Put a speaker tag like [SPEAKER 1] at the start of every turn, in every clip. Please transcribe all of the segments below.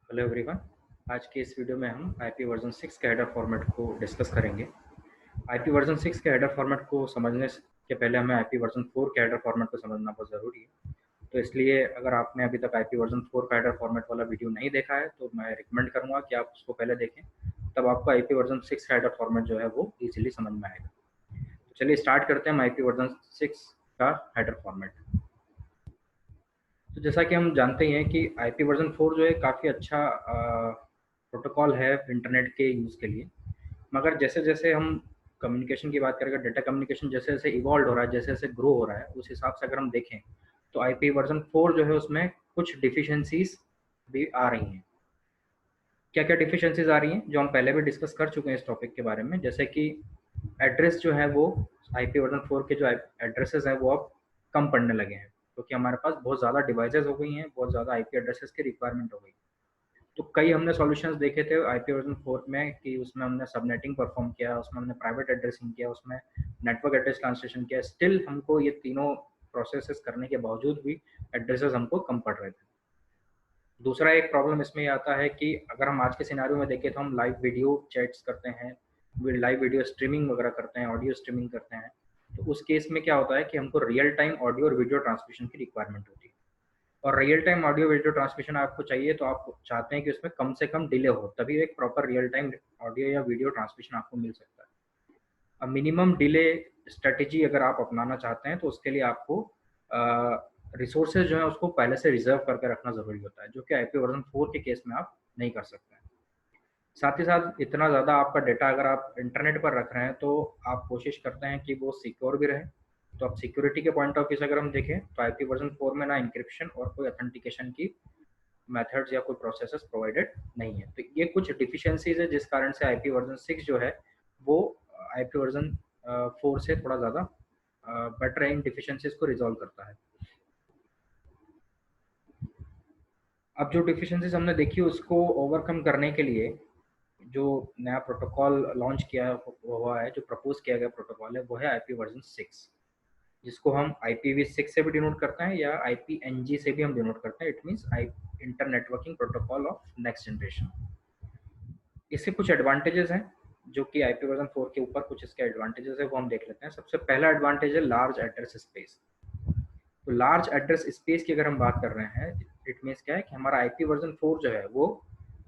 [SPEAKER 1] Hello everyone. आज के इस वीडियो में हम आईपी वर्जन 6 के हेडर फॉर्मेट को डिस्कस करेंगे। आईपी वर्जन 6 के हेडर फॉर्मेट को समझने के पहले हमें आईपी वर्जन 4 के हेडर फॉर्मेट को समझना बहुत ज़रूरी है। तो इसलिए अगर आपने अभी तक आईपी वर्जन 4 का हेडर फॉर्मेट वाला वीडियो नहीं देखा है तो मैं रिकमेंड करूँगा कि आप उसको पहले देखें, तब आपको आईपी वर्जन 6 का हेडर फॉर्मेट जो है वो ईजिली समझ में आएगा। तो चलिए स्टार्ट करते हैं आईपी वर्जन 6 का हेडर फॉर्मेट। तो जैसा कि हम जानते ही हैं कि आईपी वर्जन 4 जो है काफ़ी अच्छा प्रोटोकॉल है इंटरनेट के यूज़ के लिए। मगर जैसे जैसे हम कम्युनिकेशन की बात करें, डेटा कम्युनिकेशन जैसे जैसे इवॉल्व हो रहा है, जैसे जैसे ग्रो हो रहा है, उस हिसाब से अगर हम देखें तो आईपी वर्जन 4 जो है उसमें कुछ डिफिशेंसीज भी आ रही हैं। क्या क्या डिफिशेंसीज आ रही हैं जो हम पहले भी डिस्कस कर चुके हैं इस टॉपिक के बारे में, जैसे कि एड्रेस जो है वो आईपी वर्जन 4 के जो एड्रेसेस हैं वो अब कम पड़ने लगे हैं, क्योंकि हमारे पास बहुत ज़्यादा डिवाइसेस हो गई हैं, बहुत ज़्यादा आईपी एड्रेसेस की रिक्वायरमेंट हो गई। तो कई हमने सॉल्यूशंस देखे थे आईपी वर्जन 4 में कि उसमें हमने सबनेटिंग परफॉर्म किया, उसमें हमने प्राइवेट एड्रेसिंग किया, उसमें नेटवर्क एड्रेस ट्रांसलेशन किया। स्टिल हमको ये तीनों प्रोसेसेस करने के बावजूद भी एड्रेसेस हमको कम पड़ रहे थे। दूसरा एक प्रॉब्लम इसमें ये आता है कि अगर हम आज के सिनारियो में देखें तो हम लाइव वीडियो चैट्स करते हैं, लाइव वीडियो स्ट्रीमिंग वगैरह करते हैं, ऑडियो स्ट्रीमिंग करते हैं। तो उस केस में क्या होता है कि हमको रियल टाइम ऑडियो और वीडियो ट्रांसमिशन की रिक्वायरमेंट होती है। और real time audio video transmission आपको चाहिए तो आप चाहते हैं कि उसमें कम से कम डिले हो, तभी एक प्रॉपर रियल टाइम ऑडियो या वीडियो ट्रांसमिशन आपको मिल सकता है। अब मिनिमम डिले स्ट्रेटेजी अगर आप अपनाना चाहते हैं तो उसके लिए आपको रिसोर्सेज जो है उसको पहले से रिजर्व करके रखना ज़रूरी होता है, जो कि आईपी वर्जन 4 के केस में आप नहीं कर सकते हैं। साथ ही साथ इतना ज़्यादा आपका डेटा अगर आप इंटरनेट पर रख रहे हैं तो आप कोशिश करते हैं कि वो सिक्योर भी रहे। तो अब सिक्योरिटी के पॉइंट ऑफ व्यू से अगर हम देखें तो आईपी वर्जन 4 में ना इंक्रिप्शन और कोई ऑथेंटिकेशन की मेथड्स या कोई प्रोसेसेस प्रोवाइडेड नहीं है। तो ये कुछ डिफिशियंसीज है जिस कारण से आईपी वर्जन 6 जो है वो आईपी वर्जन 4 से थोड़ा ज़्यादा बेटर इन डिफिशियंसीज को रिजॉल्व करता है। अब जो डिफिशियंसीज हमने देखी उसको ओवरकम करने के लिए जो नया प्रोटोकॉल लॉन्च किया हुआ है, जो प्रपोज किया गया प्रोटोकॉल है, वो है आईपी वर्जन 6, जिसको हम IPv6 से भी डिनोट करते हैं या IPNG से भी हम डिनोट करते हैं। It means inter networking protocol of next generation. इसके कुछ एडवांटेजेस हैं जो कि आईपी वर्जन 4 के ऊपर कुछ इसके एडवांटेजेस है वो हम देख लेते हैं। सबसे पहला एडवांटेज है लार्ज एड्रेस स्पेस। तो लार्ज एड्रेस स्पेस की अगर हम बात कर रहे हैं, इट मीन्स क्या है कि हमारा आईपी वर्जन 4 जो है वो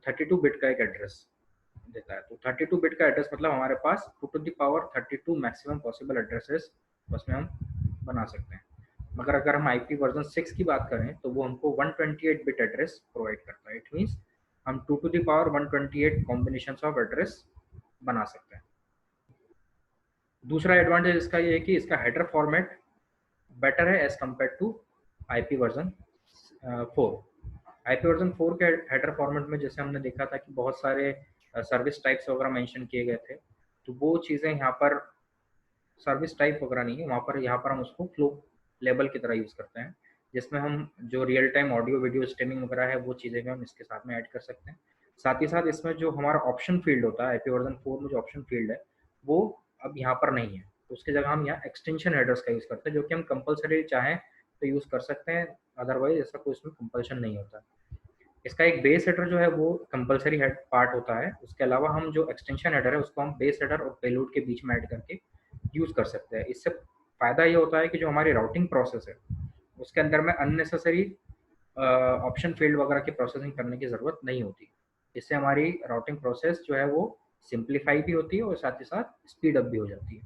[SPEAKER 1] 32 बिट का एक एड्रेस देता है। तो 32 बिट का एड्रेस मतलब हमारे पास 2 to the power 32 maximum possible addresses उसमें हम बना सकते हैं। मगर अगर हम आईपी वर्जन 6 की बात करें तो वो हमको 128 बिट एड्रेस प्रोवाइड करता है। इट मीन्स हम 2 to the power 128 combinations of address बना सकते हैं। दूसरा एडवांटेज इसका ये है कि इसका हेडर फॉर्मेट बेटर है as compare to IP version 4। IP version 4 के हेडर फॉर्मेट में जैसे हमने देखा था कि बहुत सारे सर्विस टाइप्स वगैरह मेंशन किए गए थे, तो वो चीज़ें यहाँ पर सर्विस टाइप वगैरह नहीं है, वहाँ पर यहाँ पर हम उसको फ्लो लेबल की तरह यूज़ करते हैं, जिसमें हम जो real time audio video streaming वगैरह है वो चीज़ें भी हम इसके साथ में ऐड कर सकते हैं। साथ ही साथ इसमें जो हमारा ऑप्शन फील्ड होता है आईपी वर्जन 4 में, जो ऑप्शन फील्ड है वो अब यहाँ पर नहीं है। तो उसकी जगह हम यहाँ एक्सटेंशन हेडर्स का यूज़ करते हैं, जो कि हम कंपलसरी चाहें तो यूज़ कर सकते हैं, अदरवाइज ऐसा कोई इसमें कंपल्शन नहीं होता। इसका एक बेस हेडर जो है वो कंपलसरी हेड पार्ट होता है, उसके अलावा हम जो एक्सटेंशन हेडर है उसको हम बेस हेडर और पेलोड के बीच में ऐड करके यूज़ कर सकते हैं। इससे फ़ायदा ये होता है कि जो हमारी राउटिंग प्रोसेस है उसके अंदर में अननेसेसरी ऑप्शन फील्ड वगैरह की प्रोसेसिंग करने की ज़रूरत नहीं होती। इससे हमारी राउटिंग प्रोसेस जो है वो सिंप्लीफाई भी होती है और साथ ही साथ स्पीड अप भी हो जाती है।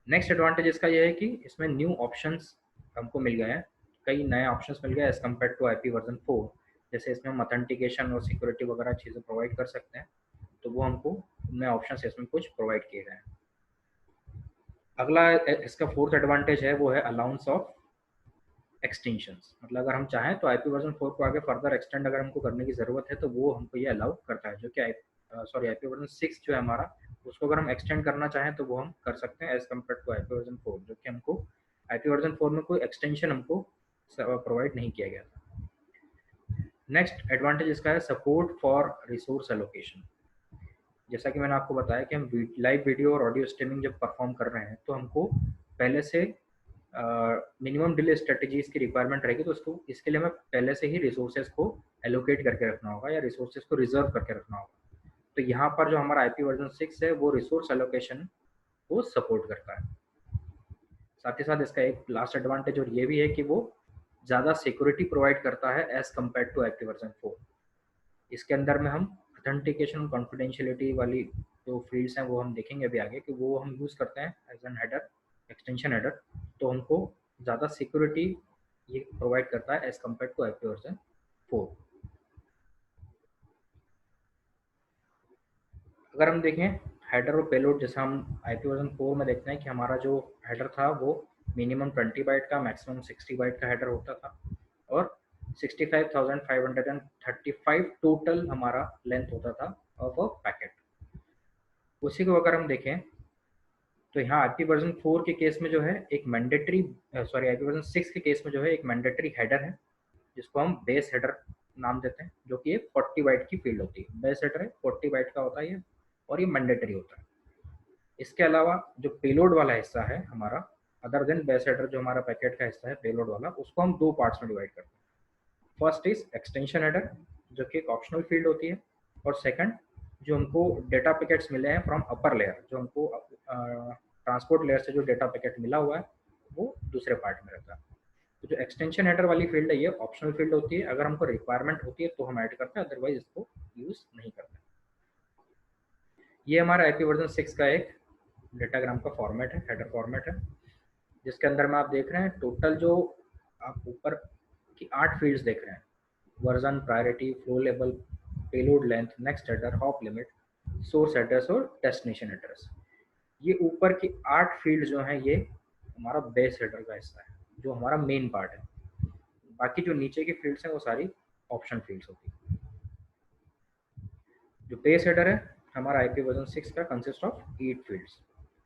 [SPEAKER 1] नेक्स्ट एडवांटेज इसका ये है कि इसमें न्यू ऑप्शंस हमको मिल गए हैं, कई नए ऑप्शंस मिल गए as compare to IP version 4। जैसे इसमें हम ऑथेंटिकेशन और सिक्योरिटी वगैरह चीज़ें प्रोवाइड कर सकते हैं, तो वो हमको नए ऑप्शंस इसमें कुछ प्रोवाइड किए गए हैं। अगला इसका फोर्थ एडवांटेज है वो है अलाउंस ऑफ एक्सटेंशंस। मतलब अगर हम चाहें तो आईपी वर्जन 4 को आगे फर्दर एक्सटेंड अगर हमको करने की ज़रूरत है तो वो हमको ये अलाउ करता है, जो कि आईपी वर्जन 6 जो है हमारा, उसको अगर हम एक्सटेंड करना चाहें तो वो हम कर सकते हैं as compare to IP version 4, जो कि हमको आईपी वर्जन 4 में कोई एक्सटेंशन हमको प्रोवाइड नहीं किया गया था। नेक्स्ट एडवांटेज इसका है सपोर्ट फॉर रिसोर्स एलोकेशन। जैसा कि मैंने आपको बताया कि हम लाइव वीडियो और ऑडियो स्ट्रीमिंग जब परफॉर्म कर रहे हैं तो हमको पहले से मिनिमम डिले स्ट्रेटजीज की रिक्वायरमेंट रहेगी, तो उसको इसके लिए हमें पहले से ही रिसोर्सेज को एलोकेट करके रखना होगा या रिसोर्सेज को रिजर्व करके रखना होगा। तो यहाँ पर जो हमारा IP वर्जन 6 है वो रिसोर्स एलोकेशन को सपोर्ट करता है। साथ ही साथ इसका एक लास्ट एडवांटेज और ये भी है कि वो ज़्यादा सिक्योरिटी प्रोवाइड करता है as compare to IP version 4। इसके अंदर में हम ऑथेंटिकेशन कॉन्फिडेंशियलिटी वाली जो फील्ड्स हैं वो हम देखेंगे अभी आगे कि वो हम यूज़ करते हैं as an header, extension header, तो हमको ज़्यादा सिक्योरिटी ये प्रोवाइड करता है as compare to IP version 4। अगर हम देखें हेडर और पेलोड, जैसे हम IP वर्जन 4 में देखते हैं कि हमारा जो हेडर था वो मिनिमम 20 बाइट का, मैक्सिमम 60 बाइट का हेडर होता था और 65,535 टोटल हमारा लेंथ होता था ऑफ अ पैकेट। उसी को अगर हम देखें तो यहाँ IP वर्जन 4 के केस में जो है एक मैंडेटरी, सॉरी IP वर्जन 6 के केस में जो है एक मैंडेटरी हेडर है जिसको हम बेस हेडर नाम देते हैं, जो कि एक 40 बाइट की फील्ड होती है। बेस हेडर है 40 बाइट का होता है ये, और ये मैंडेटरी होता है। इसके अलावा जो पेलोड वाला हिस्सा है हमारा, अदर देन बेस हेडर, जो हमारा पैकेट का हिस्सा है पेलोड वाला, उसको हम दो पार्ट्स में डिवाइड करते हैं। फर्स्ट इज एक्सटेंशन हेडर, जो कि एक ऑप्शनल फील्ड होती है, और सेकंड जो हमको डेटा पैकेट्स मिले हैं फ्रॉम अपर लेयर, जो हमको ट्रांसपोर्ट लेयर से जो डेटा पैकेट मिला हुआ है वो दूसरे पार्ट में रहता है। तो जो एक्सटेंशन हेडर वाली फील्ड है ये ऑप्शनल फील्ड होती है, अगर हमको रिक्वायरमेंट होती है तो हम ऐड करते हैं, अदरवाइज इसको यूज नहीं करते। ये हमारा IP वर्जन 6 का एक डेटाग्राम का फॉर्मेट है, हेडर फॉर्मेट है, जिसके अंदर में आप देख रहे हैं टोटल जो आप ऊपर की 8 फील्ड्स देख रहे हैं, version, priority, flow level, payload length, next header, hop limit, source address और डेस्टिनेशन एड्रेस। ये ऊपर की 8 फील्ड जो हैं ये हमारा बेस हेडर का हिस्सा है, जो हमारा मेन पार्ट है। बाकी जो नीचे की फील्ड्स हैं वो सारी ऑप्शन फील्ड्स होती है। जो बेस हेडर है हमारा IP वर्जन 6 का कंसिस्ट ऑफ 8 फील्ड्स।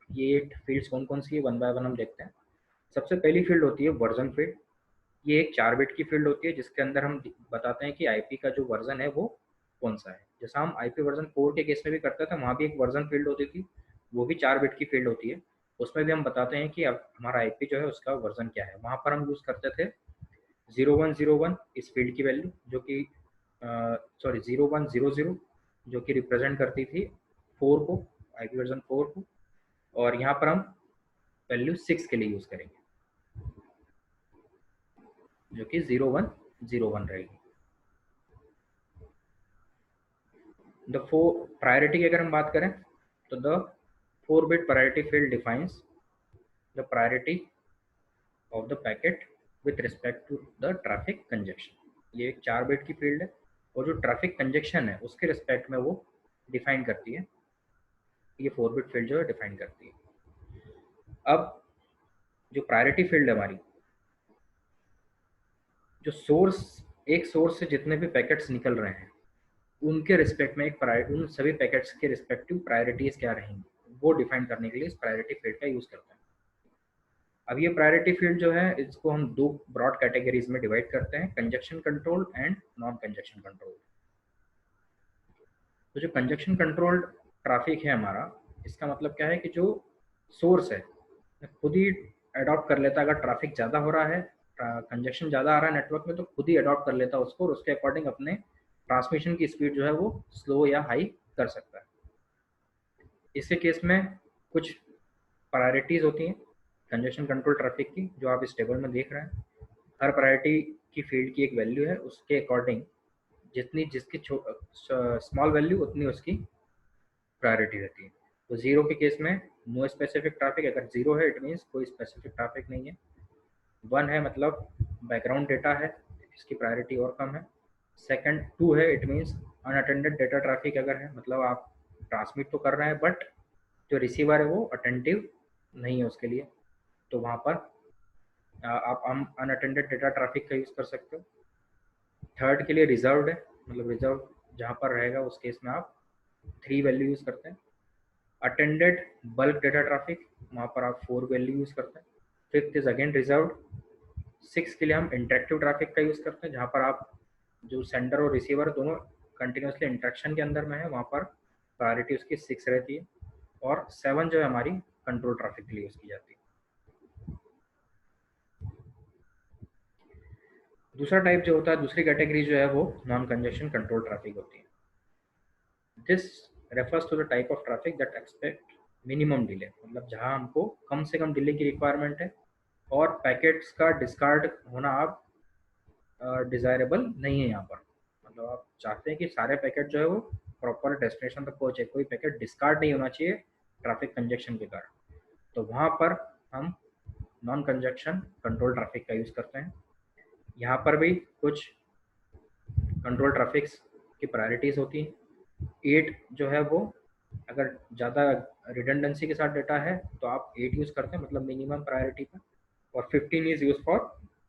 [SPEAKER 1] ये 8 फील्ड्स कौन कौन सी है, वन बाय वन हम देखते हैं। सबसे पहली फील्ड होती है वर्जन फील्ड। ये एक 4 बिट की फील्ड होती है जिसके अंदर हम बताते हैं कि IP का जो वर्जन है वो कौन सा है। जैसा हम IP वर्जन 4 के केस में भी करते थे, वहाँ भी एक वर्जन फील्ड होती थी, वो भी 4 बिट की फील्ड होती है। उसमें भी हम बताते हैं कि अब हमारा IP जो है उसका वर्जन क्या है। वहाँ पर हम यूज़ करते थे 0101 इस फील्ड की वैल्यू, जो कि सॉरी 0100, जो कि रिप्रेजेंट करती थी 4 को, IP वर्जन 4 को, और यहाँ पर हम वैल्यू 6 के लिए यूज़ करेंगे, जो कि 0101 रहेगी। द फोर प्रायोरिटी की अगर हम बात करें तो the 4 bit priority field defines the priority of the packet with respect to the traffic congestion. ये एक 4 बिट की फील्ड है और जो ट्रैफिक कंजेक्शन है उसके रिस्पेक्ट में वो डिफाइन करती है। ये 4 बिट फील्ड जो है डिफाइन करती है। अब जो प्रायोरिटी फील्ड है हमारी, जो सोर्स, एक सोर्स से जितने भी पैकेट्स निकल रहे हैं उनके रिस्पेक्ट में एक प्रायोरिटी, उन सभी पैकेट्स के रिस्पेक्टिव प्रायोरिटीज क्या रहेंगी वो डिफाइन करने के लिए इस प्रायोरिटी फील्ड का यूज करते हैं। अब ये प्रायोरिटी फील्ड जो है इसको हम दो ब्रॉड कैटेगरीज में डिवाइड करते हैं, conjunction control and non conjunction control. तो जो कंजक्शन कंट्रोल्ड ट्रैफिक है हमारा, इसका मतलब क्या है कि जो सोर्स है खुद ही अडॉप्ट कर लेता है, अगर ट्रैफिक ज़्यादा हो रहा है, कंजक्शन ज़्यादा आ रहा है नेटवर्क में, तो खुद ही अडॉप्ट कर लेता है उसको और उसके अकॉर्डिंग अपने ट्रांसमिशन की स्पीड जो है वो स्लो या हाई कर सकता है। इसके केस में कुछ प्रायोरिटीज़ होती हैं कंजेशन कंट्रोल ट्रैफिक की, जो आप इस टेबल में देख रहे हैं। हर प्रायोरिटी की फील्ड की एक वैल्यू है, उसके अकॉर्डिंग जितनी जिसकी स्मॉल वैल्यू उतनी उसकी प्रायोरिटी रहती है। तो जीरो के केस में नो स्पेसिफिक ट्रैफिक, अगर जीरो है इट मीन्स कोई स्पेसिफिक ट्रैफिक नहीं है। वन है मतलब बैकग्राउंड डेटा है, इसकी प्रायोरिटी और कम है। सेकंड टू है it means unattended data traffic अगर है, मतलब आप ट्रांसमिट तो कर रहे हैं बट जो रिसीवर है वो अटेंटिव नहीं है उसके लिए, तो वहाँ पर आप अनअटेंडेड डेटा ट्रैफिक का यूज़ कर सकते हो। थर्ड के लिए रिजर्व्ड है, मतलब रिजर्व जहाँ पर रहेगा उस केस में आप 3 वैल्यू यूज़ करते हैं। अटेंडेड बल्क डेटा ट्रैफिक, वहाँ पर आप 4 वैल्यू यूज़ करते हैं। Fifth is again reserved. 6 के लिए हम इंटरेक्टिव ट्रैफिक का यूज़ करते हैं, जहाँ पर आप जो सेंडर और रिसीवर दोनों कंटिन्यूसली इंटरेक्शन के अंदर में है, वहाँ पर प्रायोरिटी उसकी 6 रहती है। और 7 जो है हमारी कंट्रोल ट्रैफिक के लिए यूज़ की जाती है। दूसरा टाइप जो होता है, दूसरी कैटेगरी जो है वो नॉन कंजेशन कंट्रोल ट्रैफिक होती है। This refers to the type of traffic that expect minimum delay, मतलब जहां हमको कम से कम डिले की रिक्वायरमेंट है और पैकेट्स का डिस्कार्ड होना आप डिजायरेबल नहीं है यहाँ पर। मतलब आप चाहते हैं कि सारे पैकेट जो है वो प्रॉपर डेस्टिनेशन तक पहुंचे, कोई पैकेट डिस्कार्ड नहीं होना चाहिए ट्रैफिक कंजेक्शन के कारण। तो वहाँ पर हम नॉन कंजेक्शन कंट्रोल ट्रैफिक का यूज़ करते हैं। यहाँ पर भी कुछ कंट्रोल ट्रैफिक्स की प्रायोरिटीज़ होती हैं। 8 जो है वो अगर ज़्यादा रिडंडेंसी के साथ डेटा है तो आप 8 यूज़ करते हैं, मतलब मिनिमम प्रायोरिटी पर। और 15 is use for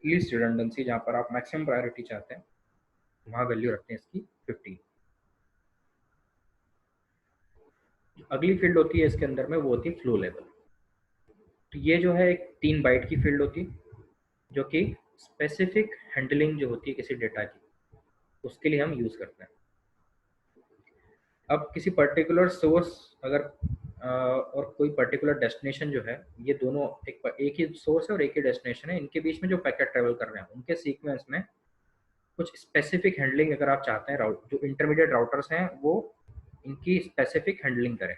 [SPEAKER 1] least redundancy, जहाँ पर आप मैक्सिमम प्रायोरिटी चाहते हैं, वहाँ वैल्यू रखते हैं इसकी 15। अगली फील्ड होती है इसके अंदर में, वो होती है फ्लो लेवल। तो ये जो है एक 3 बाइट की फील्ड होती है, जो कि स्पेसिफिक हैंडलिंग जो होती है किसी डेटा की, उसके लिए हम यूज़ करते हैं। अब किसी पर्टिकुलर सोर्स अगर और कोई पर्टिकुलर डेस्टिनेशन जो है, ये दोनों एक ही सोर्स है और एक ही डेस्टिनेशन है, इनके बीच में जो पैकेट ट्रेवल कर रहे हैं उनके सीक्वेंस में कुछ स्पेसिफिक हैंडलिंग अगर आप चाहते हैं, राउट जो इंटरमीडिएट राउटर्स हैं वो इनकी स्पेसिफिक हैंडलिंग करें,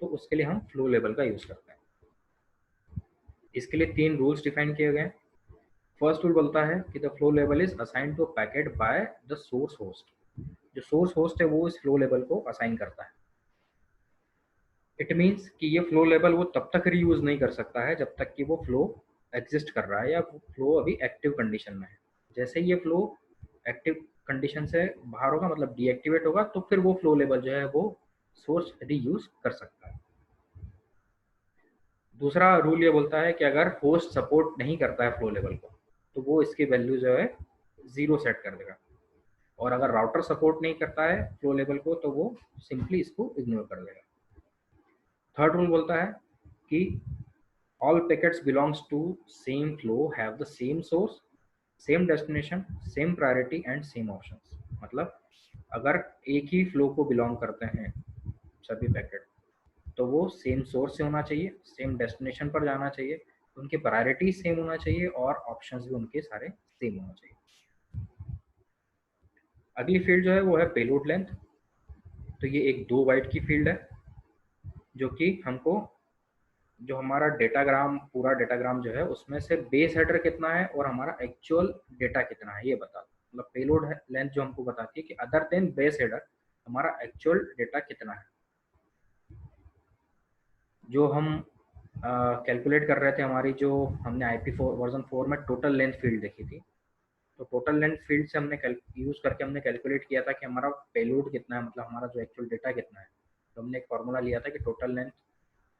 [SPEAKER 1] तो उसके लिए हम फ्लो लेवल का यूज़ करते हैं। इसके लिए 3 रूल्स डिफाइन किए गए हैं। फर्स्ट रूल बोलता है कि the flow level is assign to packet by the source host. जो सोर्स होस्ट है वो इस फ्लो लेवल को असाइन करता है। इट मीन्स कि ये फ्लो लेवल वो तब तक रीयूज नहीं कर सकता है जब तक कि वो फ्लो एग्जिस्ट कर रहा है या वो फ्लो अभी एक्टिव कंडीशन में है। जैसे ही ये फ्लो एक्टिव कंडीशन से बाहर होगा, मतलब डीएक्टिवेट होगा, तो फिर वो फ्लो लेवल जो है वो सोर्स रीयूज कर सकता है। दूसरा रूल ये बोलता है कि अगर होस्ट सपोर्ट नहीं करता है फ्लो लेवल को, तो वो इसकी वैल्यू जो है 0 सेट कर देगा। और अगर राउटर सपोर्ट नहीं करता है फ्लो लेवल को, तो वो सिंपली इसको इग्नोर कर देगा। थर्ड रूल बोलता है कि all packets belongs to same flow have the same source, same destination, same priority and same options. मतलब अगर एक ही फ्लो को बिलोंग करते हैं सभी पैकेट, तो वो सेम सोर्स से होना चाहिए, सेम डेस्टिनेशन पर जाना चाहिए, उनकी प्रायोरिटी सेम होना चाहिए और ऑप्शंस भी उनके सारे सेम होना चाहिए। अगली फील्ड जो है वो है पेलोड लेंथ। तो ये एक 2 बाइट की फील्ड है, जो कि हमको जो हमारा डेटाग्राम, पूरा डेटाग्राम जो है उसमें से बेस हेडर कितना है और हमारा एक्चुअल डेटा कितना है ये बताता है। मतलब पेलोड लेंथ जो हमको बताती है कि अदर देन बेस हेडर हमारा एक्चुअल डेटा कितना है। जो हम कैलकुलेट कर रहे थे, हमारी जो हमने IP4 वर्जन 4 में टोटल लेंथ फील्ड देखी थी, तो टोटल लेंथ फील्ड से हमने यूज़ करके हमने कैलकुलेट किया था कि हमारा पेलोड कितना है, मतलब हमारा जो एक्चुअल डेटा कितना है। तो हमने एक फार्मूला लिया था कि टोटल लेंथ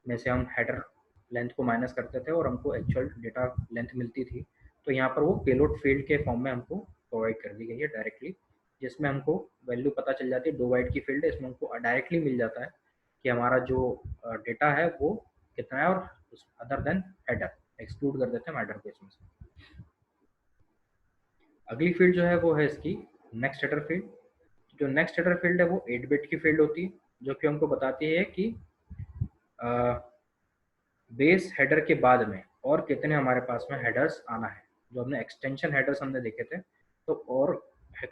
[SPEAKER 1] में से हम हेडर लेंथ को माइनस करते थे और हमको एक्चुअल डेटा लेंथ मिलती थी। तो यहाँ पर वो पेलोड फील्ड के फॉर्म में हमको प्रोवाइड कर दी गई है डायरेक्टली, जिसमें हमको वैल्यू पता चल जाती है। 2 बाइट की फील्ड है, इसमें हमको डायरेक्टली मिल जाता है कि हमारा जो डेटा है वो कितना है, और अदर देन हेडर एक्सक्लूड कर देते हैं हेडर को इसमें से। अगली फील्ड जो है वो है इसकी नेक्स्ट हेडर फील्ड। जो नेक्स्ट हेडर फील्ड है वो 8 बिट की फील्ड होती है, जो कि हमको बताती है कि बेस हेडर के बाद में और कितने हमारे पास में हेडर्स आना है। जो हमने एक्सटेंशन हेडर्स हमने देखे थे, तो और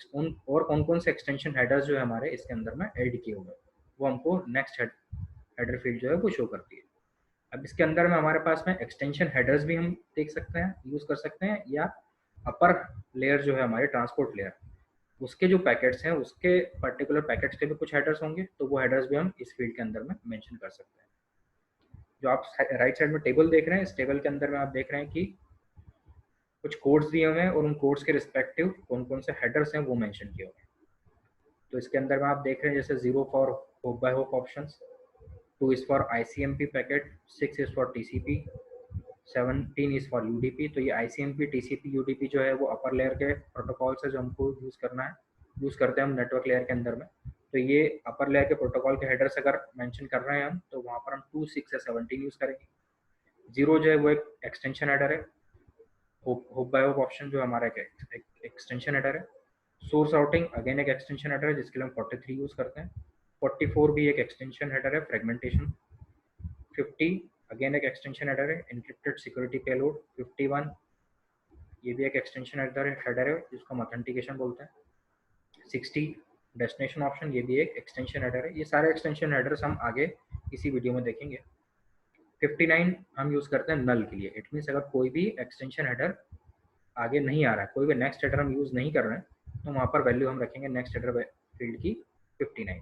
[SPEAKER 1] कौन कौन से एक्सटेंशन हेडर्स जो है हमारे इसके अंदर में ऐड किए हुए, वो हमको नेक्स्ट हेडर फील्ड जो है वो शो करती है। अब इसके अंदर में हमारे पास में एक्सटेंशन हेडर्स भी हम देख सकते हैं, यूज़ कर सकते हैं, या अपर लेयर जो है हमारी ट्रांसपोर्ट लेयर, उसके जो पैकेट्स हैं उसके पर्टिकुलर पैकेट्स के भी कुछ हेडर्स होंगे, तो वो हेडर्स भी हम इस फील्ड के अंदर में मेंशन कर सकते हैं। जो आप राइट साइड में टेबल देख रहे हैं, इस टेबल के अंदर में आप देख रहे हैं कि कुछ कोड्स दिए हुए हैं और उन कोड्स के रिस्पेक्टिव कौन कौन से हेडर्स हैं वो मेंशन किए हुए हैं। तो इसके अंदर में आप देख रहे हैं जैसे 0 for hop by hop option, 2 is for ICMP packet, 6 is for TCP, 17 is for UDP। तो ये ICMP TCP UDP जो है वो अपर लेयर के प्रोटोकॉल से जो हमको यूज़ करते हैं हम नेटवर्क लेयर के अंदर में। तो ये अपर लेयर के प्रोटोकॉल के हेडर्स अगर मेंशन कर रहे हैं हम, तो वहाँ पर हम 2, 6 या 17 यूज़ करेंगे। 0 जो है वो एक एक्सटेंशन हेडर है। होप बाय होप ऑप्शन जो हमारा एक एक्सटेंशन हेडर है। सोर्स राउटिंग अगेन एक एक्सटेंशन हेडर है, जिसके लिए हम 43 यूज़ करते हैं। 44 भी एक एक्सटेंशन हेडर है, फ्रेगमेंटेशन। 50 अगेन एक एक्सटेंशन हेडर है, एन्क्रिप्टेड सिक्योरिटी पेलोड। 51 ये भी एक एक्सटेंशन हेडर है जिसको हम ऑथेंटिकेशन बोलते हैं। 60 डेस्टिनेशन ऑप्शन, ये भी एक एक्सटेंशन हेडर है। ये सारे एक्सटेंशन हेडर्स हम आगे इसी वीडियो में देखेंगे। 59 हम यूज़ करते हैं नल के लिए। इट मीन्स अगर कोई भी एक्सटेंशन हेडर आगे नहीं आ रहा है, कोई भी नेक्स्ट हेडर हम यूज़ नहीं कर रहे हैं, तो वहाँ पर वैल्यू हम रखेंगे नेक्स्ट हेडर फील्ड की 59।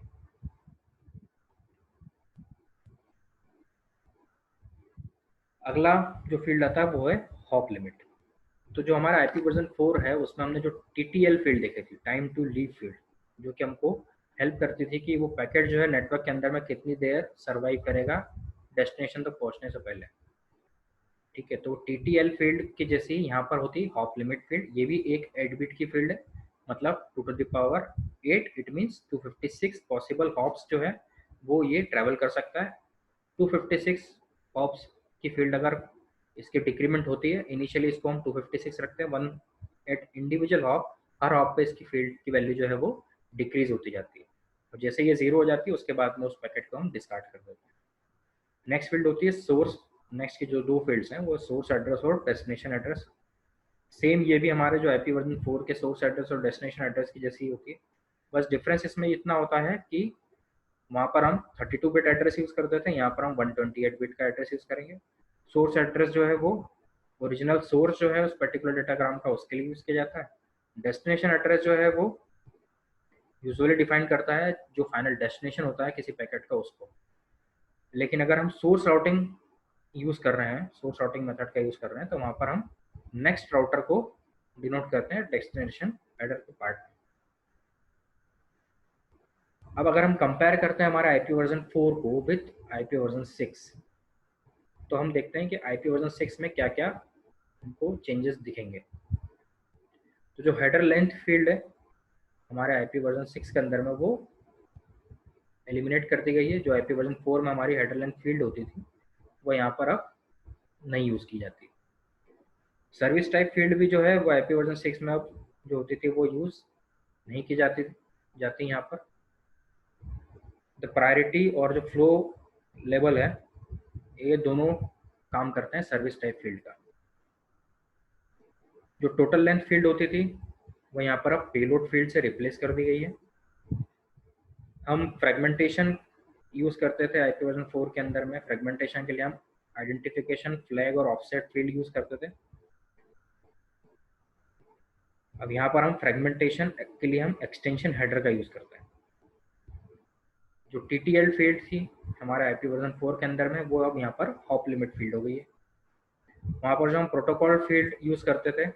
[SPEAKER 1] अगला जो फील्ड आता है वो है हॉप लिमिट। तो जो हमारा IP वर्जन 4 है उसमें हमने जो TTL फील्ड देखी थी, टाइम टू लीव फील्ड, जो कि हमको हेल्प करती थी कि वो पैकेट जो है नेटवर्क के अंदर में कितनी देर सर्वाइव करेगा डेस्टिनेशन तक पहुंचने से पहले। ठीक है, तो TTL फील्ड की जैसी यहाँ पर होती हॉप लिमिट फील्ड। ये भी एक 8 बिट की फील्ड है, मतलब 2 to the power 8, it means 256 possible hops जो है वो ये ट्रैवल कर सकता है। 256 हॉप्स की फील्ड अगर इसकी डिक्रीमेंट होती है, इनिशियली इसको हम 256 रखते हैं, वन एट इंडिविजुअल हॉप, हर हॉप पे इसकी फील्ड की वैल्यू जो है वो डिक्रीज होती जाती है, और जैसे ये 0 हो जाती है उसके बाद में उस पैकेट को हम डिस्कार्ड कर देते हैं। नेक्स्ट फील्ड होती है सोर्स। नेक्स्ट की जो दो फील्ड्स हैं वो सोर्स एड्रेस और डेस्टिनेशन एड्रेस। सेम ये भी हमारे जो IP वर्जन 4 के सोर्स एड्रेस और डेस्टिनेशन एड्रेस की जैसी होती है, बस डिफरेंस इसमें इतना होता है कि वहाँ पर हम 32 बिट एड्रेस यूज़ करते थे, यहाँ पर हम 128 बिट का एड्रेस यूज़ करेंगे। सोर्स एड्रेस जो है वो ओरिजिनल सोर्स जो है उस पर्टिकुलर डेटाग्राम का, उसके लिए यूज़ किया जाता है। डेस्टिनेशन एड्रेस जो है वो यूजुअली डिफाइन करता है जो फाइनल डेस्टिनेशन होता है किसी पैकेट का, उसको। लेकिन अगर हम सोर्स राउटिंग यूज़ कर रहे हैं, सोर्स राउटिंग मेथड का यूज़ कर रहे हैं, तो वहाँ पर हम नेक्स्ट राउटर को डिनोट करते हैं डेस्टिनेशन एड्रेस के पार्ट में। अब अगर हम कंपेयर करते हैं हमारा IP वर्जन 4 को विथ IP वर्जन 6, तो हम देखते हैं कि IP वर्जन 6 में क्या क्या हमको चेंजेस दिखेंगे। तो जो हेडर लेंथ फील्ड है हमारे IP वर्जन 6 के अंदर में, वो एलिमिनेट कर दी गई है। जो IP वर्जन 4 में हमारी हेडर लेंथ फील्ड होती थी वो यहाँ पर अब नहीं यूज़ की जाती। सर्विस टाइप फील्ड भी जो है वो IP वर्जन 6 में अब जो होती थी वो यूज़ नहीं की जाती यहाँ पर। द प्रायोरिटी और जो फ्लो लेवल है, ये दोनों काम करते हैं सर्विस टाइप फील्ड का। जो टोटल लेंथ फील्ड होती थी वो यहाँ पर अब पेलोड फील्ड से रिप्लेस कर दी गई है। हम फ्रेगमेंटेशन यूज़ करते थे IP वर्जन 4 के अंदर में। फ्रेगमेंटेशन के लिए हम आइडेंटिफिकेशन फ्लैग और ऑफसेट फील्ड यूज़ करते थे। अब यहाँ पर हम फ्रेगमेंटेशन के लिए हम एक्सटेंशन हेडर का यूज़ करते हैं। जो TTL फील्ड थी हमारा IP वर्जन 4 के अंदर में, वो अब यहाँ पर हॉप लिमिट फील्ड हो गई है। वहाँ पर जो हम प्रोटोकॉल फील्ड यूज़ करते थे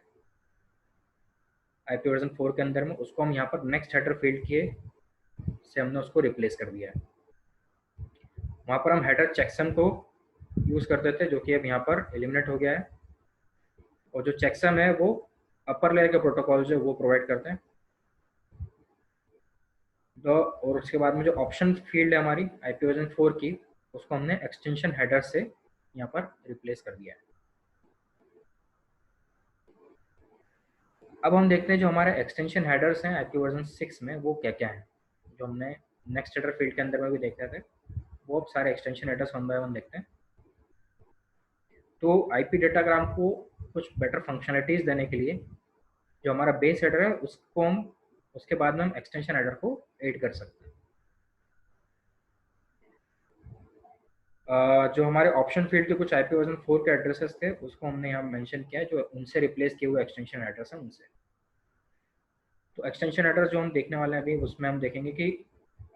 [SPEAKER 1] IP वर्जन 4 के अंदर में, उसको हम यहाँ पर नेक्स्ट हेडर फील्ड के से हमने उसको रिप्लेस कर दिया है। वहाँ पर हम हेडर चेकसम को यूज़ करते थे, जो कि अब यहाँ पर एलिमिनेट हो गया है। और जो चेकसम है वो अपर लेयर के प्रोटोकॉल जो वो प्रोवाइड करते हैं। तो और उसके बाद में जो ऑप्शन फील्ड है हमारी IP वर्जन 4 की, उसको हमने एक्सटेंशन हेडर से यहाँ पर रिप्लेस कर दिया है। अब हम देखते हैं जो हमारे एक्सटेंशन हेडर्स हैं IP वर्जन 6 में वो क्या क्या हैं, जो हमने नेक्स्ट हेडर फील्ड के अंदर में भी देखते थे। वो अब सारे extension headers one by one देखते हैं। तो IP डेटाग्राम को कुछ बेटर फंक्शनलिटीज देने के लिए जो हमारा बेस हेडर है उसको हम उसके बाद में हम एक्सटेंशन हेडर को ऐड कर सकते हैं। जो हमारे ऑप्शन फील्ड के कुछ IP वर्जन 4 के एड्रेसेस थे उसको हमने यहाँ मेंशन किया है, जो उनसे रिप्लेस किए हुए एक्सटेंशन एड्रेस हैं उनसे। तो एक्सटेंशन एड्रेस जो हम देखने वाले हैं अभी, उसमें हम देखेंगे कि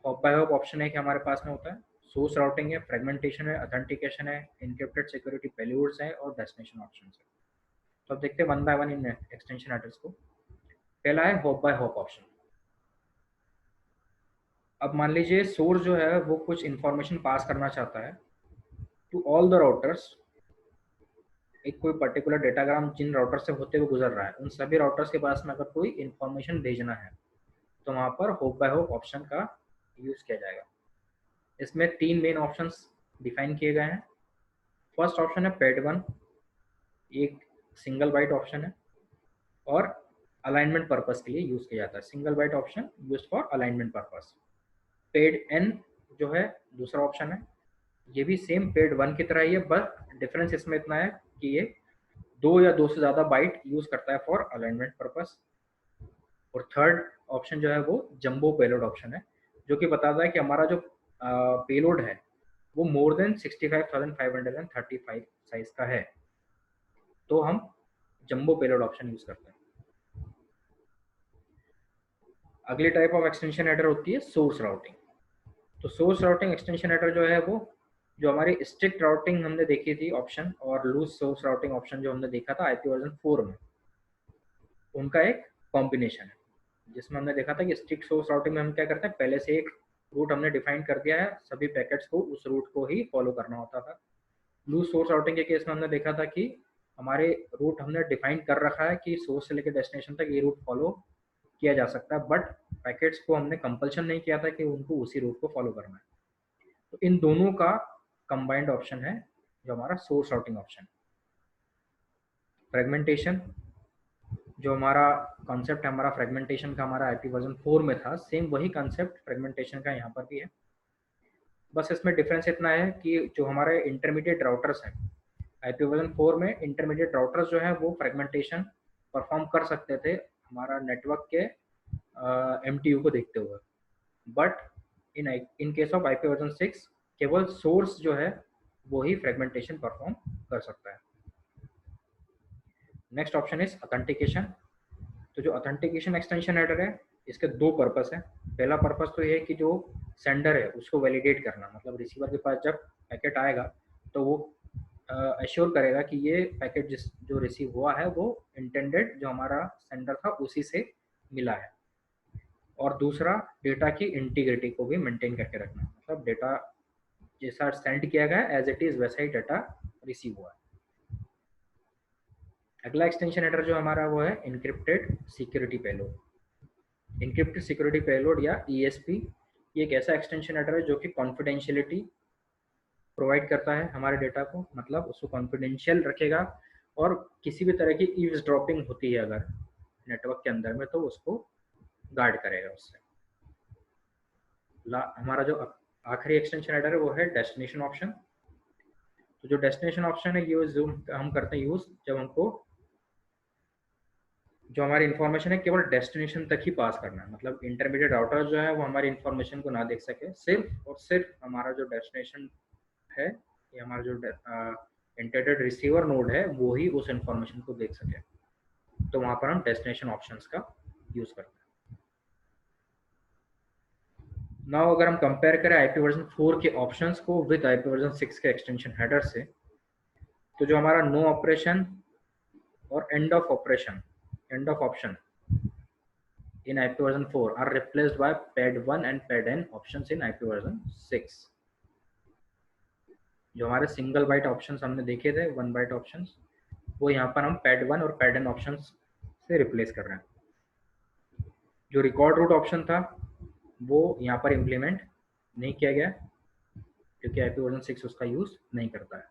[SPEAKER 1] हॉप बाय हॉप ऑप्शन है कि हमारे पास में होता है, सोर्स राउटिंग है, फ्रेगमेंटेशन है, ऑथेंटिकेशन है, इनक्रिप्टेड सिक्योरिटी पेलोड्स है और डेस्टिनेशन ऑप्शन है। तो अब देखते हैं one by one in extension address को। पहला है हॉप बाय हॉप ऑप्शन। अब मान लीजिए सोर्स जो है वो कुछ इंफॉर्मेशन पास करना चाहता है टू ऑल द राउटर्स। एक कोई पर्टिकुलर डेटाग्राम जिन राउटर से होते हुए गुजर रहा है, उन सभी राउटर्स के पास में अगर कोई इंफॉर्मेशन भेजना है तो वहाँ पर होप बाय होप ऑप्शन का यूज़ किया जाएगा। इसमें तीन मेन ऑप्शंस डिफाइन किए गए हैं। फर्स्ट ऑप्शन है पेड वन, एक सिंगल बाइट ऑप्शन है और अलाइनमेंट पर्पस के लिए यूज़ किया जाता है। Single byte option use for alignment purpose. Pad N जो है दूसरा ऑप्शन है, ये भी सेम पेड वन की तरह ही है, बस डिफरेंस इसमें इतना है कि ये 2 या 2 से ज़्यादा बाइट यूज़ करता है फॉर अलाइनमेंट पर्पस। और थर्ड ऑप्शन जो है वो जंबो पेलोड ऑप्शन है, जो कि बताता है कि हमारा जो पेलोड है वो मोर देन 65,535 साइज का है, तो हम जंबो पेलोड ऑप्शन यूज़ करते हैं। अगली टाइप ऑफ एक्सटेंशन हेडर होती है सोर्स राउटिंग। तो सोर्स राउटिंग एक्सटेंशन हेडर जो है वो जो हमारी स्ट्रिक्ट राउटिंग हमने देखी थी ऑप्शन और लूज सोर्स राउटिंग ऑप्शन जो हमने देखा था आईपी वर्जन 4 में, उनका एक कॉम्बिनेशन है, जिसमें हमने देखा था कि स्ट्रिक्ट सोर्स राउटिंग में हम क्या करते हैं, पहले से एक रूट हमने डिफाइन कर दिया है, सभी पैकेट्स को उस रूट को ही फॉलो करना होता था। लूज सोर्स राउटिंग के केस में हमने देखा था कि हमारे रूट हमने डिफाइन कर रखा है कि सोर्स से लेकर डेस्टिनेशन तक ये रूट फॉलो किया जा सकता है, बट पैकेट्स को हमने कंपल्शन नहीं किया था कि उनको उसी रूट को फॉलो करना है। तो इन दोनों का कंबाइंड ऑप्शन है जो हमारा सोर्स राउटिंग ऑप्शन। फ्रेगमेंटेशन, जो हमारा कॉन्सेप्ट है हमारा फ्रेगमेंटेशन का, हमारा आईपी वर्जन 4 में था, सेम वही कॉन्सेप्ट फ्रेगमेंटेशन का यहाँ पर भी है। बस इसमें डिफरेंस इतना है कि जो हमारे इंटरमीडिएट राउटर्स हैं आईपी वर्जन 4 में, इंटरमीडिएट राउटर्स जो है वो फ्रेगमेंटेशन परफॉर्म कर सकते थे हमारा नेटवर्क के एमटीयू को देखते हुए, but in case of IP version 6 केवल सोर्स जो है वो ही फ्रेगमेंटेशन परफॉर्म कर सकता है। Next option is authentication. तो जो ऑथेंटिकेशन एक्सटेंशन हेडर है इसके दो पर्पस है। पहला पर्पस तो ये है कि जो सेंडर है उसको वैलिडेट करना, मतलब रिसीवर के पास जब पैकेट आएगा तो वो एश्योर करेगा कि ये पैकेट जिस जो रिसीव हुआ है वो इंटेंडेड जो हमारा सेंडर था उसी से मिला है। और दूसरा डेटा की इंटीग्रिटी को भी मेंटेन करके रखना, मतलब डेटा जैसा सेंड किया गया एज इट इज वैसा ही डाटा रिसीव हुआ है। अगला एक्सटेंशन हेडर जो हमारा वो है encrypted security payload. Encrypted security payload या ईएसपी, ये एक ऐसा एक्सटेंशन हेडर है जो कि कॉन्फिडेंशियलिटी प्रोवाइड करता है हमारे डेटा को, मतलब उसको कॉन्फिडेंशियल रखेगा और किसी भी तरह की ईव्स ड्रॉपिंग होती है अगर नेटवर्क के अंदर में तो उसको गार्ड करेगा उससे। हमारा जो आखिरी एक्सटेंशन हेडर है वो है डेस्टिनेशन ऑप्शन। तो जो डेस्टिनेशन ऑप्शन है यूज हम करते हैं यूज जब हमको जो हमारी इन्फॉर्मेशन है केवल डेस्टिनेशन तक ही पास करना है, मतलब इंटरमीडिएट राउटर जो है वो हमारी इन्फॉर्मेशन को ना देख सके, सिर्फ और सिर्फ हमारा जो डेस्टिनेशन है या हमारा जो इंटरनेट रिसीवर नोड है वो ही उस इन्फॉर्मेशन को देख सके, तो वहां पर हम डेस्टिनेशन ऑप्शंस का यूज करते हैं। नाउ अगर हम कंपेयर करें आईपी वर्जन 4 के ऑप्शंस को विद आईपी वर्जन 6 के एक्सटेंशन हेडर से, तो जो हमारा नो ऑपरेशन और end of option in IP version 4 are replaced by PAD 1 and PAD N options in IP version 6। जो हमारे सिंगल बाइट ऑप्शंस हमने देखे थे 1 बाइट ऑप्शंस, वो यहाँ पर हम PAD 1 और PAD N ऑप्शंस से रिप्लेस कर रहे हैं। जो रिकॉर्ड रूट ऑप्शन था वो यहाँ पर इम्प्लीमेंट नहीं किया गया क्योंकि IP वर्जन 6 उसका यूज नहीं करता है।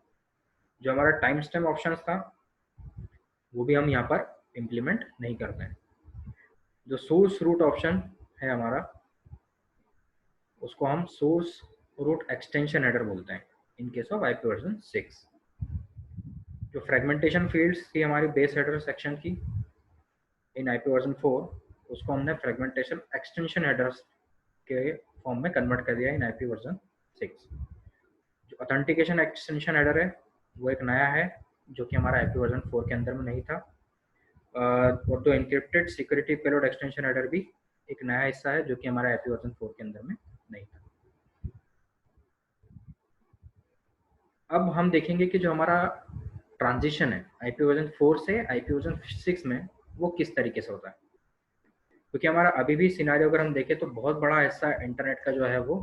[SPEAKER 1] जो हमारा टाइम स्टैम्प ऑप्शन था वो भी हम यहाँ पर इम्प्लीमेंट नहीं करते हैं। जो सोर्स रूट ऑप्शन है हमारा उसको हम सोर्स रूट एक्सटेंशन हेडर बोलते हैं in case of IP version 6। जो फ्रेगमेंटेशन फील्ड्स थी हमारी बेस हेडर सेक्शन की इन आईपी वर्जन 4, उसको हमने फ्रेगमेंटेशन एक्सटेंशन हेडर्स के फॉर्म में कन्वर्ट कर दिया इन आईपी वर्जन 6। जो ऑथेंटिकेशन एक्सटेंशन हेडर है वो एक नया है जो कि हमारा आईपी वर्जन 4 के अंदर में नहीं था। और जो encrypted security payload extension header भी एक नया हिस्सा है जो कि हमारा आईपी वर्जन 4 के अंदर में नहीं था। अब हम देखेंगे कि जो हमारा ट्रांजिशन है आईपी वर्जन 4 से आईपी वर्जन 6 में वो किस तरीके से होता है, क्योंकि हमारा अभी भी सिनेरियो अगर हम देखें तो बहुत बड़ा हिस्सा इंटरनेट का जो है वो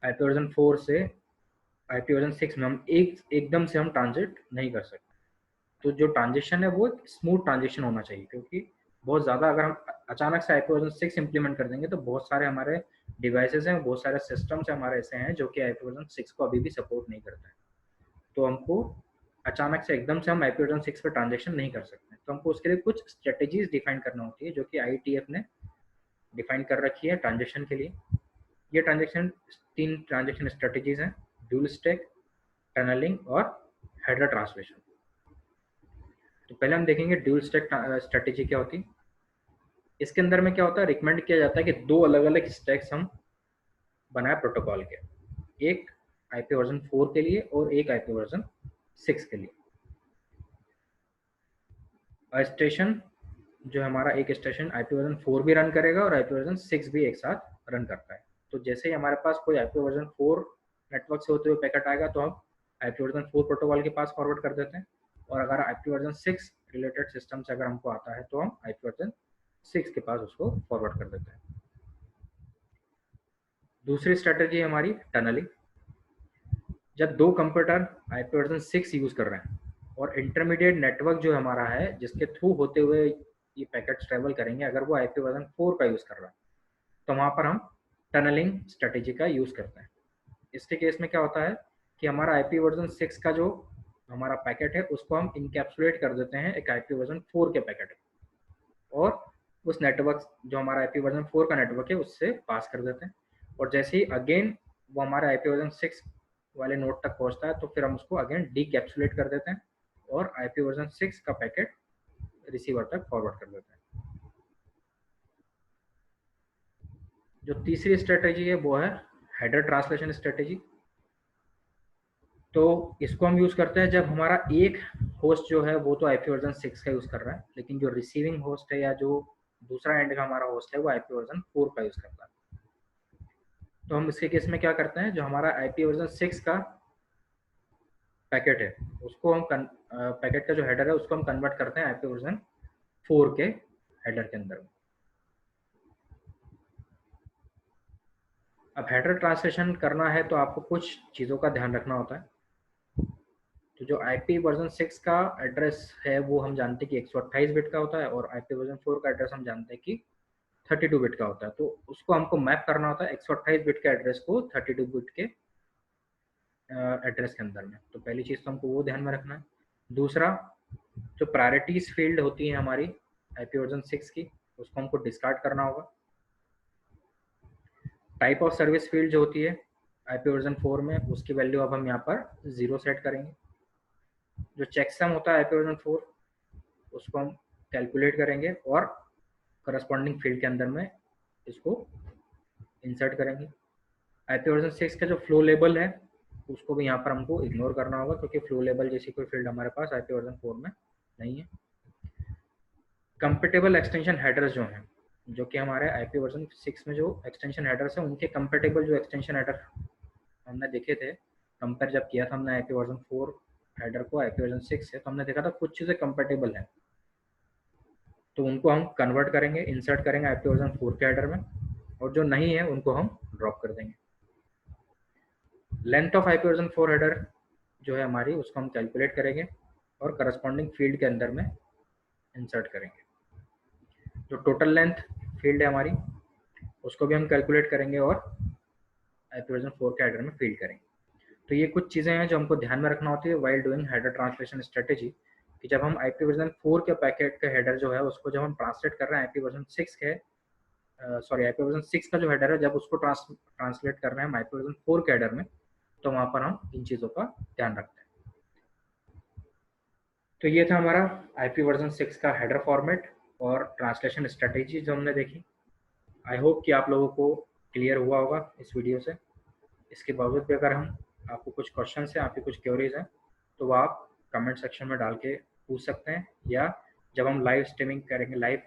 [SPEAKER 1] आईपी वर्जन 4 से आईपी वर्जन 6 में हम एकदम से हम ट्रांजिट नहीं कर सकते। तो जो ट्रांजिशन है वो स्मूथ ट्रांजिशन होना चाहिए, क्योंकि बहुत ज़्यादा अगर हम अचानक से आईपी वर्जन 6 इंप्लीमेंट कर देंगे तो बहुत सारे हमारे डिवाइसेस हैं, बहुत सारे सिस्टम्स हमारे ऐसे हैं जो कि आईपी वर्जन 6 को अभी भी सपोर्ट नहीं करते हैं। तो हमको अचानक से एकदम से हम आईपी वर्जन 6 पे ट्रांजेक्शन नहीं कर सकते, तो हमको उसके लिए कुछ स्ट्रेटेजीज डिफाइन करना होती है जो कि आईटीएफ ने डिफाइन कर रखी है ट्रांजेक्शन के लिए। ये तीन ट्रांजेक्शन स्ट्रेटेजीज हैं, ड्यूल स्टैक, टनलिंग और हेडर ट्रांसलेशन। तो पहले हम देखेंगे ड्यूल स्टैक स्ट्रेटेजी क्या होती है। इसके अंदर में क्या होता है, रिकमेंड किया जाता है कि दो अलग अलग स्टैक्स हम बनाए प्रोटोकॉल के, एक आईपी वर्जन 4 के लिए और एक आईपी वर्जन 6 के लिए। स्टेशन जो हमारा एक स्टेशन आईपी वर्जन 4 भी रन करेगा और आईपी वर्जन 6 भी एक साथ रन करता है। तो जैसे ही हमारे पास कोई आईपी वर्जन 4 नेटवर्क से होते हुए पैकेट आएगा तो हम आईपी वर्जन 4 प्रोटोकॉल के पास फॉरवर्ड कर देते हैं, और अगर आईपी वर्जन 6 रिलेटेड सिस्टम से अगर हमको आता है तो हम आईपी वर्जन 6 के पास उसको फॉरवर्ड कर देते हैं। दूसरी स्ट्रेटेजी है हमारी टनलिंग। जब दो कंप्यूटर आईपी वर्जन 6 यूज कर रहे हैं और इंटरमीडिएट नेटवर्क जो हमारा है जिसके थ्रू होते हुए ये पैकेट्स ट्रेवल करेंगे, अगर वो आईपी वर्जन 4 का यूज कर रहा है तो वहां पर हम टनलिंग स्ट्रेटेजी का यूज करते हैं। इसके केस में क्या होता है कि हमारा आईपी वर्जन 6 का जो हमारा पैकेट है उसको हम इनकैप्सुलेट कर देते हैं एक आईपी वर्जन 4 के पैकेट, और उस नेटवर्क जो हमारा आईपी वर्जन 4 का नेटवर्क है उससे पास कर देते हैं। और जैसे ही अगेन वो हमारे आईपी वर्जन 6 वाले नोड तक पहुंचता है तो फिर हम उसको अगेन डीकैप्सुलेट कर देते हैं और आईपी वर्जन 6 का पैकेट रिसीवर तक फॉरवर्ड कर देते हैं। जो तीसरी स्ट्रेटेजी है वो है हेडर ट्रांसलेशन स्ट्रेटेजी। तो इसको हम यूज करते हैं जब हमारा एक होस्ट जो है वो तो आईपी वर्जन 6 का यूज कर रहा है, लेकिन जो रिसीविंग होस्ट है या जो दूसरा एंड का हमारा होस्ट है वो आईपी वर्जन 4 का यूज करता है। तो हम इसके केस में क्या करते हैं, जो हमारा आईपी वर्जन 6 का पैकेट है उसको हम पैकेट का जो हेडर है उसको हम कन्वर्ट करते हैं आईपी वर्जन 4 के हेडर के अंदर। अब हेडर ट्रांसलेशन करना है तो आपको कुछ चीज़ों का ध्यान रखना होता है। तो जो आईपी वर्जन 6 का एड्रेस है वो हम जानते हैं कि 128 बिट का होता है, और आईपी वर्जन 4 का एड्रेस हम जानते हैं कि 32 बिट का होता है। तो उसको हमको मैप करना होता है 128 बिट के एड्रेस को 32 बिट के एड्रेस के अंदर में। तो पहली चीज़ तो हमको वो ध्यान में रखना है। दूसरा, जो प्रायोरिटीज फील्ड होती है हमारी आईपी वर्जन 6 की उसको हमको डिस्कार्ड करना होगा। टाइप ऑफ सर्विस फील्ड जो होती है आईपी वर्जन 4 में उसकी वैल्यू अब हम यहाँ पर 0 सेट करेंगे। जो चेकसम होता है आईपी वर्जन 4 उसको हम कैलकुलेट करेंगे और करस्पॉन्डिंग फील्ड के अंदर में इसको इंसर्ट करेंगे। आईपी वर्जन 6 का जो फ्लो लेबल है उसको भी यहाँ पर हमको इग्नोर करना होगा, क्योंकि फ्लो लेबल जैसी कोई फील्ड हमारे पास आईपी वर्जन 4 में नहीं है। कंपेटेबल एक्सटेंशन हेडर्स जो हैं, जो कि हमारे आईपी वर्जन 6 में जो एक्सटेंशन हेडर्स हैं उनके कंपेटेबल जो एक्सटेंशन हेडर हमने देखे थे, कंपेयर जब किया था हमने आईपी वर्जन 4 हेडर को आईपी वर्जन 6 से, तो हमने देखा था कुछ चीज़ें कंपेटेबल हैं तो उनको हम कन्वर्ट करेंगे, इंसर्ट करेंगे आईपी वर्जन 4 के हेडर में, और जो नहीं है उनको हम ड्रॉप कर देंगे। Length of IP version 4 header जो है हमारी उसको हम कैलकुलेट करेंगे और करस्पॉन्डिंग फील्ड के अंदर में इंसर्ट करेंगे। जो टोटल लेंथ फील्ड है हमारी उसको भी हम कैलकुलेट करेंगे और आईपी वर्जन 4 के हेडर में फीड करेंगे। तो ये कुछ चीज़ें हैं जो हमको ध्यान में रखना होती है while doing header translation strategy, कि जब हम आईपी वर्जन 4 के पैकेट का हेडर जो है उसको जब हम ट्रांसलेट कर रहे हैं आईपी वर्जन 6 के आईपी वर्जन 6 का जो हेडर है जब उसको ट्रांसलेट कर रहे हैं हम आईपी वर्जन 4 के हेडर में, तो वहाँ पर हम इन चीज़ों का ध्यान रखते हैं। तो ये था हमारा आईपी वर्जन 6 का हेडर फॉर्मेट और ट्रांसलेशन स्ट्रेटेजी जो हमने देखी। आई होप कि आप लोगों को क्लियर हुआ होगा इस वीडियो से। इसके बावजूद भी अगर हम आपको कुछ क्वेश्चन हैं, आपकी कुछ क्वेरीज हैं, तो वो आप कमेंट सेक्शन में डाल के पूछ सकते हैं, या जब हम लाइव स्ट्रीमिंग करेंगे, लाइव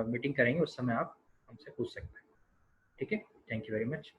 [SPEAKER 1] मीटिंग करेंगे उस समय आप हमसे पूछ सकते हैं। ठीक है, थैंक यू वेरी मच।